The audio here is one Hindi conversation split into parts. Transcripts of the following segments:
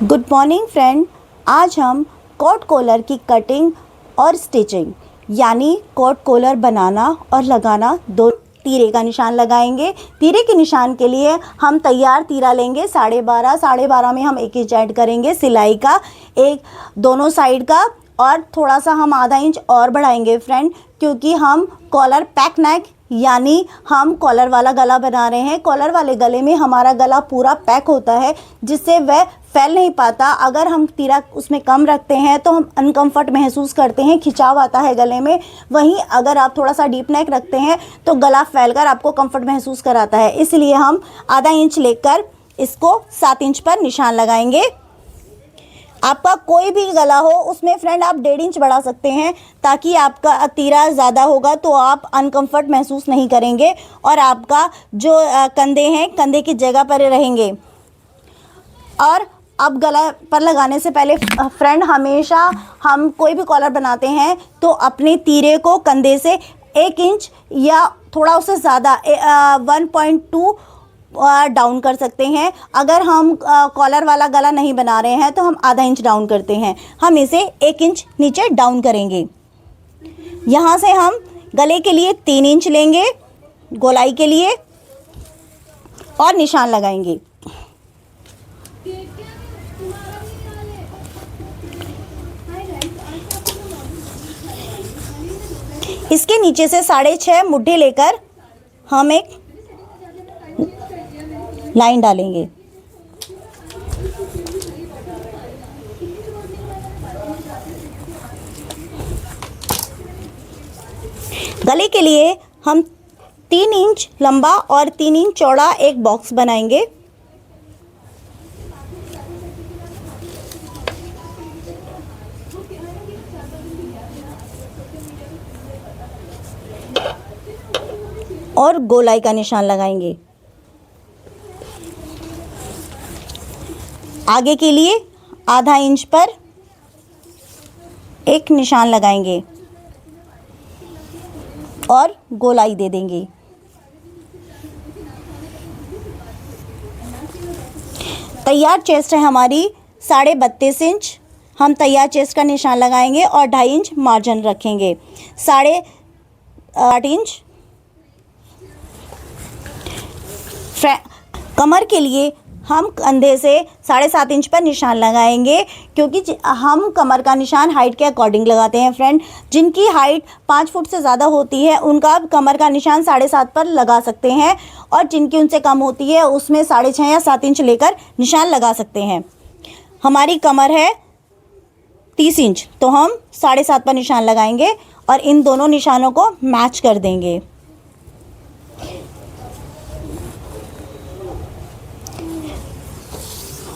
Good morning friend. आज हम कोट कॉलर की कटिंग और स्टिचिंग यानी कोट कॉलर बनाना और लगाना दो तीरे का निशान लगाएंगे। तीरे के निशान के लिए हम तैयार तीरा लेंगे 12.5 में हम 1 इंच ऐड करेंगे सिलाई का, एक दोनों साइड का, और थोड़ा सा हम आधा इंच और बढ़ाएंगे फ्रेंड, क्योंकि हम कॉलर पैक नेक यानी हम कॉलर वाला गला बना रहे हैं। कॉलर वाले गले में हमारा गला पूरा पैक होता है, जिससे वह फैल नहीं पाता। अगर हम तीरा उसमें कम रखते हैं तो हम अनकंफर्ट महसूस करते हैं, खिंचाव आता है गले में। वहीं अगर आप थोड़ा सा डीप नेक रखते हैं तो गला फैलकर आपको कंफर्ट महसूस कराता है। इसलिए हम आधा इंच लेकर इसको 7 इंच पर निशान लगाएंगे। आपका कोई भी गला हो उसमें फ्रेंड आप 1.5 इंच बढ़ा सकते हैं, ताकि आपका तीरा ज़्यादा होगा तो आप अनकंफर्ट महसूस नहीं करेंगे और आपका जो कंधे हैं कंधे की जगह पर रहेंगे। और अब गला पर लगाने से पहले फ्रेंड हमेशा हम कोई भी कॉलर बनाते हैं तो अपने तीरे को कंधे से 1 इंच या थोड़ा उससे ज़्यादा 1.2 डाउन कर सकते हैं। अगर हम कॉलर वाला गला नहीं बना रहे हैं तो हम आधा इंच डाउन करते हैं। हम इसे 1 इंच नीचे डाउन करेंगे। यहाँ से हम गले के लिए 3 इंच लेंगे गोलाई के लिए और निशान लगाएंगे। इसके नीचे से 6.5 मुड्ढे लेकर हम एक लाइन डालेंगे। गले के लिए हम 3 इंच लंबा और 3 इंच चौड़ा एक बॉक्स बनाएंगे। और गोलाई का निशान लगाएंगे। आगे के लिए आधा इंच पर एक निशान लगाएंगे और गोलाई दे देंगे। तैयार चेस्ट है हमारी 32.5 इंच। हम तैयार चेस्ट का निशान लगाएंगे और 2.5 इंच मार्जिन रखेंगे। 8.5 इंच कमर के लिए हम कंधे से 7.5 इंच पर निशान लगाएंगे, क्योंकि हम कमर का निशान हाइट के अकॉर्डिंग लगाते हैं फ्रेंड। जिनकी हाइट 5 फुट से ज़्यादा होती है उनका कमर का निशान 7.5 पर लगा सकते हैं, और जिनकी उनसे कम होती है उसमें 6.5 या 7 इंच लेकर निशान लगा सकते हैं। हमारी कमर है 30 इंच तो हम 7.5 पर निशान लगाएंगे और इन दोनों निशानों को मैच कर देंगे।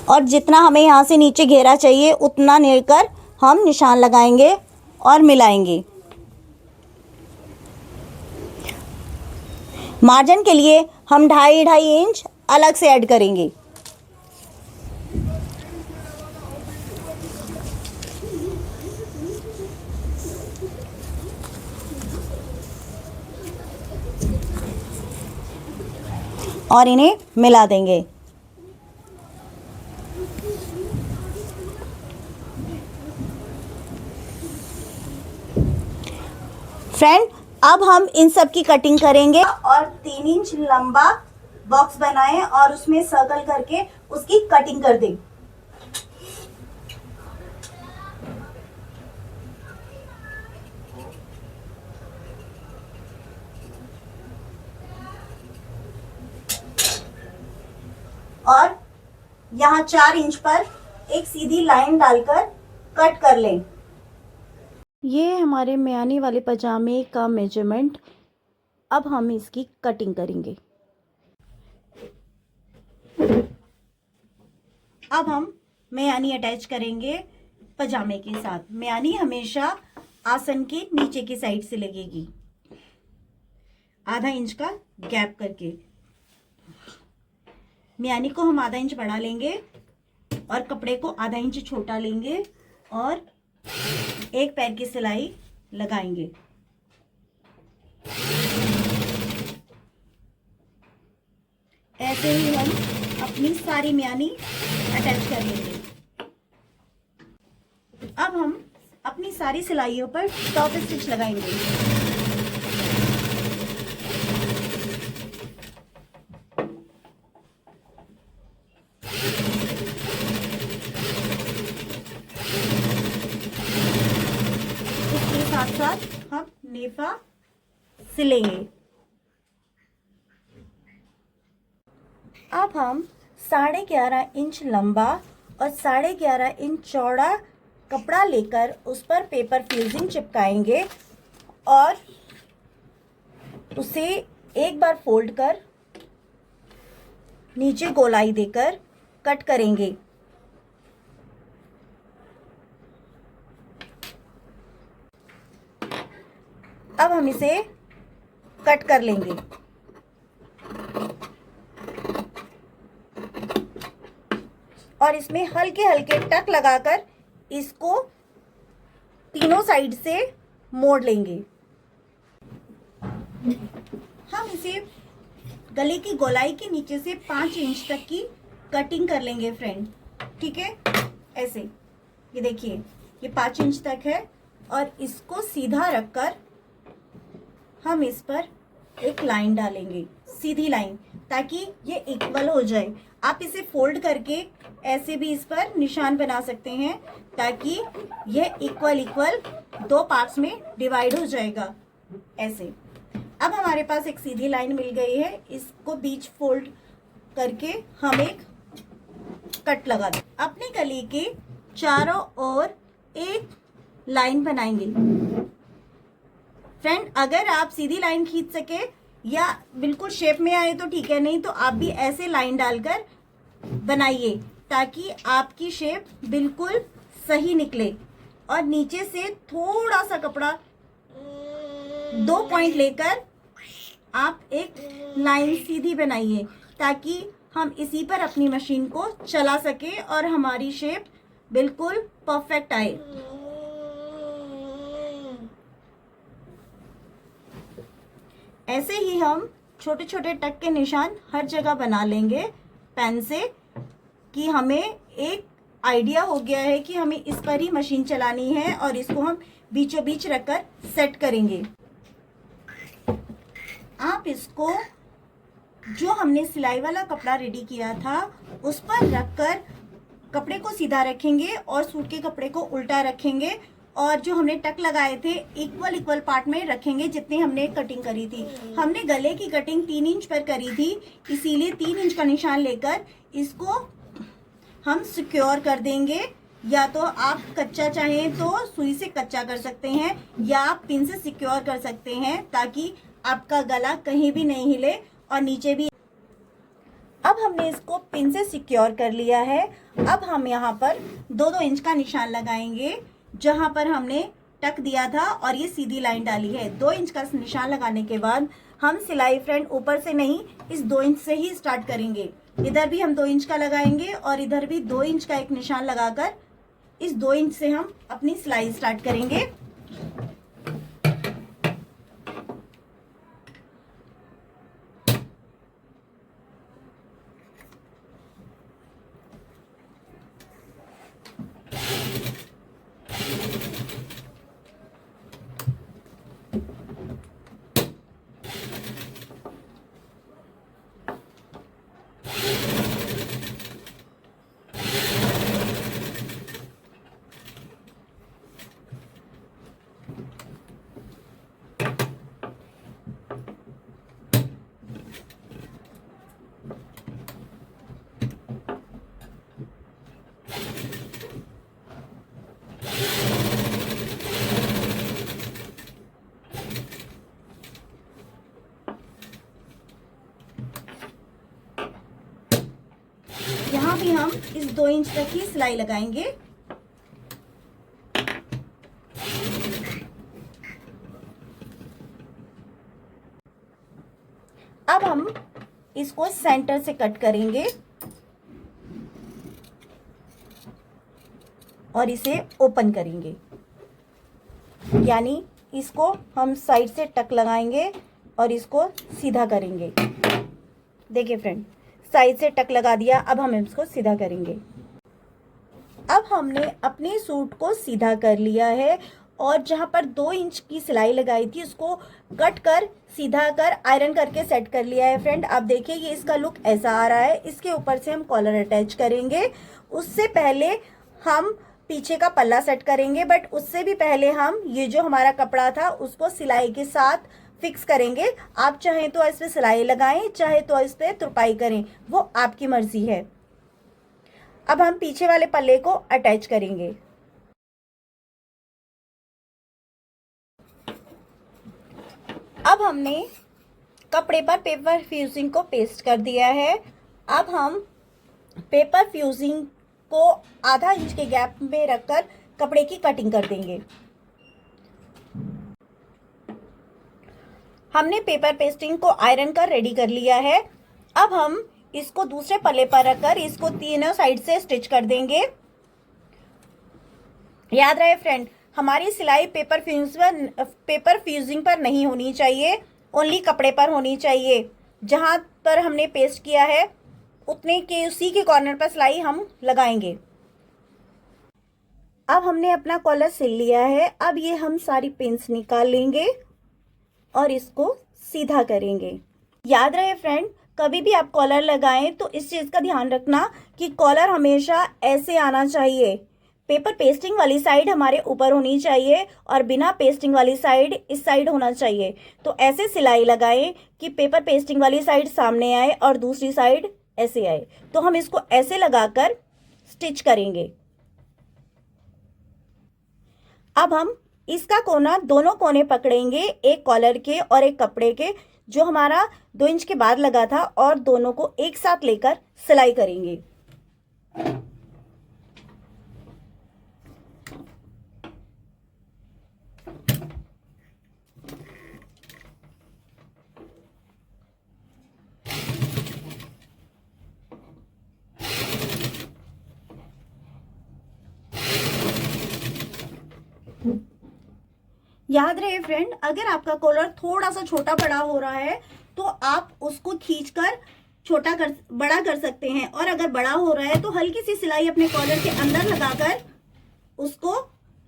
और जितना हमें यहाँ से नीचे घेरा चाहिए उतना लेकर हम निशान लगाएंगे और मिलाएंगे। मार्जिन के लिए हम 2.5 इंच अलग से ऐड करेंगे। और इन्हें मिला देंगे। फ्रेंड अब हम इन सब की कटिंग करेंगे और 3 इंच लंबा बॉक्स बनाएं और उसमें सर्कल करके उसकी कटिंग कर दें। और यहाँ 4 इंच पर एक सीधी लाइन डालकर कट कर लें। ये हमारे म्यानी वाले पजामे का मेजरमेंट। अब हम इसकी कटिंग करेंगे। अब हम म्यानी अटैच करेंगे पजामे के साथ। म्यानी हमेशा आसन के नीचे की साइड से लगेगी, आधा इंच का गैप करके। म्यानी को हम आधा इंच बढ़ा लेंगे और कपड़े को आधा इंच छोटा लेंगे और एक पैर की सिलाई लगाएंगे। ऐसे ही हम अपनी सारी म्यानी अटैच कर लेंगे। अब हम अपनी सारी सिलाइयों पर टॉप स्टिच लगाएंगे। इसके साथ साथ हम नेफा सिलेंगे। अब हम 11.5 इंच लंबा और 11.5 इंच चौड़ा कपड़ा लेकर उस पर पेपर फ्यूजिंग चिपकाएंगे और उसे एक बार फोल्ड कर नीचे गोलाई देकर कट करेंगे। अब हम इसे कट कर लेंगे। और इसमें हल्के हल्के टक लगाकर इसको तीनों साइड से मोड़ लेंगे। हम इसे गले की गोलाई के नीचे से 5 इंच तक की कटिंग कर लेंगे फ्रेंड। ठीक है, ऐसे ये देखिए ये 5 इंच तक है और इसको सीधा रखकर हम इस पर एक लाइन डालेंगे, सीधी लाइन, ताकि ये इक्वल हो जाए। आप इसे फोल्ड करके ऐसे भी इस पर निशान बना सकते हैं ताकि ये इक्वल दो पार्ट्स में डिवाइड हो जाएगा ऐसे। अब हमारे पास एक सीधी लाइन मिल गई है, इसको बीच फोल्ड करके हम एक कट लगा दें। अपने गले के चारों ओर एक लाइन बनाएंगे। फ्रेंड, अगर आप सीधी लाइन खींच सके या बिल्कुल शेप में आए तो ठीक है, नहीं तो आप भी ऐसे लाइन डालकर बनाइए ताकि आपकी शेप बिल्कुल सही निकले। और नीचे से थोड़ा सा कपड़ा 2 पॉइंट लेकर आप एक लाइन सीधी बनाइए ताकि हम इसी पर अपनी मशीन को चला सके और हमारी शेप बिल्कुल परफेक्ट आए। ऐसे ही हम छोटे छोटे टक के निशान हर जगह बना लेंगे पेन से, कि हमें एक आइडिया हो गया है कि हमें इस पर ही मशीन चलानी है और इसको हम बीचों बीच रखकर सेट करेंगे। आप इसको जो हमने सिलाई वाला कपड़ा रेडी किया था उस पर रखकर कपड़े को सीधा रखेंगे और सूट के कपड़े को उल्टा रखेंगे और जो हमने टक लगाए थे इक्वल पार्ट में रखेंगे जितनी हमने कटिंग करी थी। हमने गले की कटिंग 3 इंच पर करी थी, इसीलिए 3 इंच का निशान लेकर इसको हम सिक्योर कर देंगे। या तो आप कच्चा चाहें तो सुई से कच्चा कर सकते हैं या आप पिन से सिक्योर कर सकते हैं ताकि आपका गला कहीं भी नहीं हिले और नीचे भी। अब हमने इसको पिन से सिक्योर कर लिया है। अब हम यहाँ पर 2-2 इंच का निशान लगाएंगे जहाँ पर हमने टक दिया था और ये सीधी लाइन डाली है। 2 इंच का निशान लगाने के बाद हम सिलाई फ्रेंड ऊपर से नहीं, इस 2 इंच से ही स्टार्ट करेंगे। इधर भी हम 2 इंच का लगाएंगे और इधर भी 2 इंच का एक निशान लगाकर इस 2 इंच से हम अपनी सिलाई स्टार्ट करेंगे। यहाँ भी हम इस 2 इंच तक की सिलाई लगाएंगे। अब हम इसको सेंटर से कट करेंगे और इसे ओपन करेंगे, यानी इसको हम साइड से टक लगाएंगे और इसको सीधा करेंगे। देखिए फ्रेंड, साइड से टक लगा दिया, अब हम इसको सीधा करेंगे। अब हमने अपने सूट को सीधा कर लिया है और जहाँ पर 2 इंच की सिलाई लगाई थी उसको कट कर सीधा कर आयरन करके सेट कर लिया है फ्रेंड। आप देखिए ये इसका लुक ऐसा आ रहा है। इसके ऊपर से हम कॉलर अटैच करेंगे। उससे पहले हम पीछे का पल्ला सेट करेंगे, बट उससे भी पहले हम ये जो हमारा कपड़ा था उसको सिलाई के साथ फिक्स करेंगे। आप चाहें तो इस पर सिलाई लगाएं, चाहे तो इस पर तुरपाई करें, वो आपकी मर्जी है। अब हम पीछे वाले पल्ले को अटैच करेंगे। अब हमने कपड़े पर पेपर फ्यूजिंग को पेस्ट कर दिया है। अब हम पेपर फ्यूजिंग को आधा इंच के गैप में रखकर कपड़े की कटिंग कर देंगे। हमने पेपर पेस्टिंग को आयरन कर रेडी कर लिया है। अब हम इसको दूसरे पल्ले पर रखकर इसको तीनों साइड से स्टिच कर देंगे। याद रहे फ्रेंड, हमारी सिलाई पेपर फ्यूजिंग पर नहीं होनी चाहिए, ओनली कपड़े पर होनी चाहिए। जहां पर हमने पेस्ट किया है उसी के कॉर्नर पर सिलाई हम लगाएंगे। अब हमने अपना कॉलर सिल लिया है। अब ये हम सारी पिन्स निकाल लेंगे और इसको सीधा करेंगे। याद रहे फ्रेंड, कभी भी आप कॉलर लगाएं तो इस चीज़ का ध्यान रखना कि कॉलर हमेशा ऐसे आना चाहिए। पेपर पेस्टिंग वाली साइड हमारे ऊपर होनी चाहिए और बिना पेस्टिंग वाली साइड इस साइड होना चाहिए। तो ऐसे सिलाई लगाएं कि पेपर पेस्टिंग वाली साइड सामने आए और दूसरी साइड ऐसे आए। तो हम इसको ऐसे लगाकर स्टिच करेंगे। अब हम इसका कोना, दोनों कोने पकड़ेंगे, एक कॉलर के और एक कपड़े के, जो हमारा 2 इंच के बाद लगा था, और दोनों को एक साथ लेकर सिलाई करेंगे। याद रहे फ्रेंड, अगर आपका कॉलर थोड़ा सा छोटा बड़ा हो रहा है तो आप उसको खींचकर बड़ा कर सकते हैं, और अगर बड़ा हो रहा है तो हल्की सी सिलाई अपने कॉलर के अंदर लगाकर उसको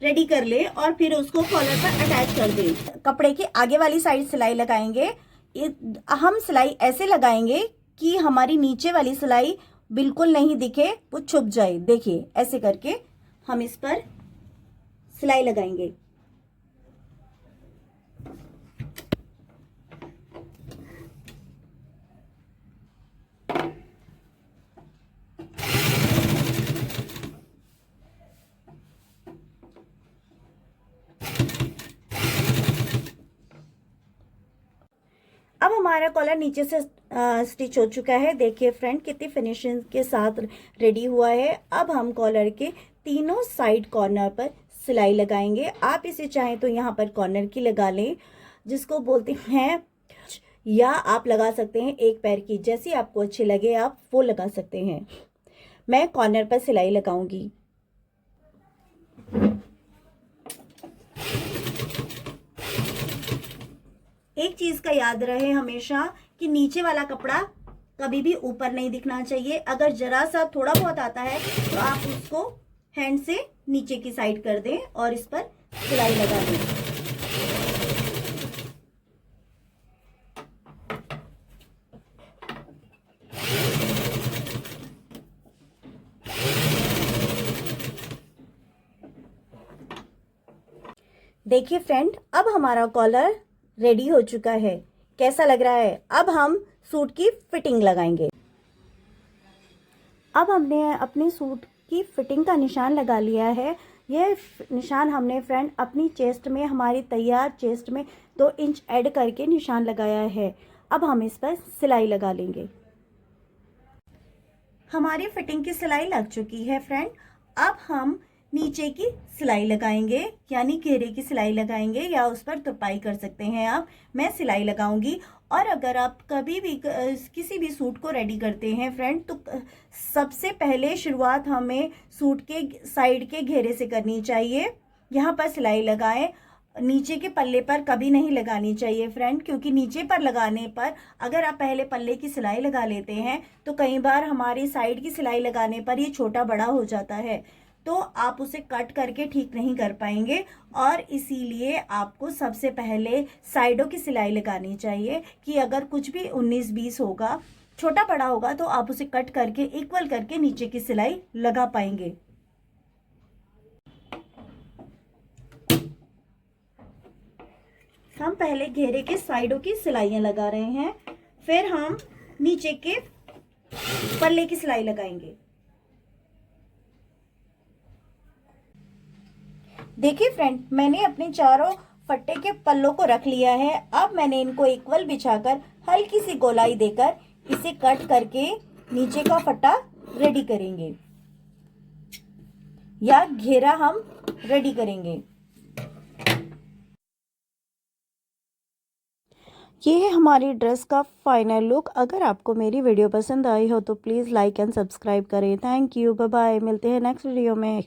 रेडी कर ले और फिर उसको कॉलर पर अटैच कर दें। कपड़े के आगे वाली साइड सिलाई लगाएंगे। हम सिलाई ऐसे लगाएंगे कि हमारी नीचे वाली सिलाई बिल्कुल नहीं दिखे, वो छुप जाए। देखिए ऐसे करके हम इस पर सिलाई लगाएंगे। अब हमारा कॉलर नीचे से स्टिच हो चुका है। देखिए फ्रेंड, कितनी फिनिशिंग के साथ रेडी हुआ है। अब हम कॉलर के तीनों साइड कॉर्नर पर सिलाई लगाएंगे। आप इसे चाहें तो यहाँ पर कॉर्नर की लगा लें, जिसको बोलते हैं, या आप लगा सकते हैं एक पैर की, जैसी आपको अच्छी लगे आप वो लगा सकते हैं। मैं कॉर्नर पर सिलाई लगाऊंगी। एक चीज का याद रहे हमेशा कि नीचे वाला कपड़ा कभी भी ऊपर नहीं दिखना चाहिए। अगर जरा सा थोड़ा बहुत आता है तो आप उसको हैंड से नीचे की साइड कर दें और इस पर सिलाई लगा दें। देखिए फ्रेंड, अब हमारा कॉलर रेडी हो चुका है। कैसा लग रहा है? अब हम सूट की फिटिंग लगाएंगे। अब हमने अपने सूट की फिटिंग का निशान लगा लिया है। यह निशान हमने फ्रेंड अपनी चेस्ट में, हमारी तैयार चेस्ट में 2 इंच ऐड करके निशान लगाया है। अब हम इस पर सिलाई लगा लेंगे। हमारी फिटिंग की सिलाई लग चुकी है फ्रेंड। अब हम नीचे की सिलाई लगाएंगे, यानी घेरे की सिलाई लगाएंगे, या उस पर तुरपाई कर सकते हैं आप। मैं सिलाई लगाऊंगी। और अगर आप कभी भी किसी भी सूट को रेडी करते हैं फ्रेंड, तो सबसे पहले शुरुआत हमें सूट के साइड के घेरे से करनी चाहिए। यहाँ पर सिलाई लगाएं। नीचे के पल्ले पर कभी नहीं लगानी चाहिए फ्रेंड, क्योंकि नीचे पर लगाने पर अगर आप पहले पल्ले की सिलाई लगा लेते हैं तो कई बार हमारी साइड की सिलाई लगाने पर ये छोटा बड़ा हो जाता है। तो आप उसे कट करके ठीक नहीं कर पाएंगे, और इसीलिए आपको सबसे पहले साइडों की सिलाई लगानी चाहिए कि अगर कुछ भी 19-20 होगा, छोटा बड़ा होगा, तो आप उसे कट करके इक्वल करके नीचे की सिलाई लगा पाएंगे। हम पहले घेरे के साइडों की सिलाइयां लगा रहे हैं, फिर हम नीचे के पल्ले की सिलाई लगाएंगे। देखिए फ्रेंड, मैंने अपने चारों फट्टे के पल्लों को रख लिया है। अब मैंने इनको इक्वल बिछाकर हल्की सी गोलाई देकर इसे कट करके नीचे का फट्टा रेडी करेंगे, या घेरा हम रेडी करेंगे। ये है हमारी ड्रेस का फाइनल लुक। अगर आपको मेरी वीडियो पसंद आई हो तो प्लीज़ लाइक एंड सब्सक्राइब करें। Thank you, bye bye. मिलते हैं नेक्स्ट वीडियो में।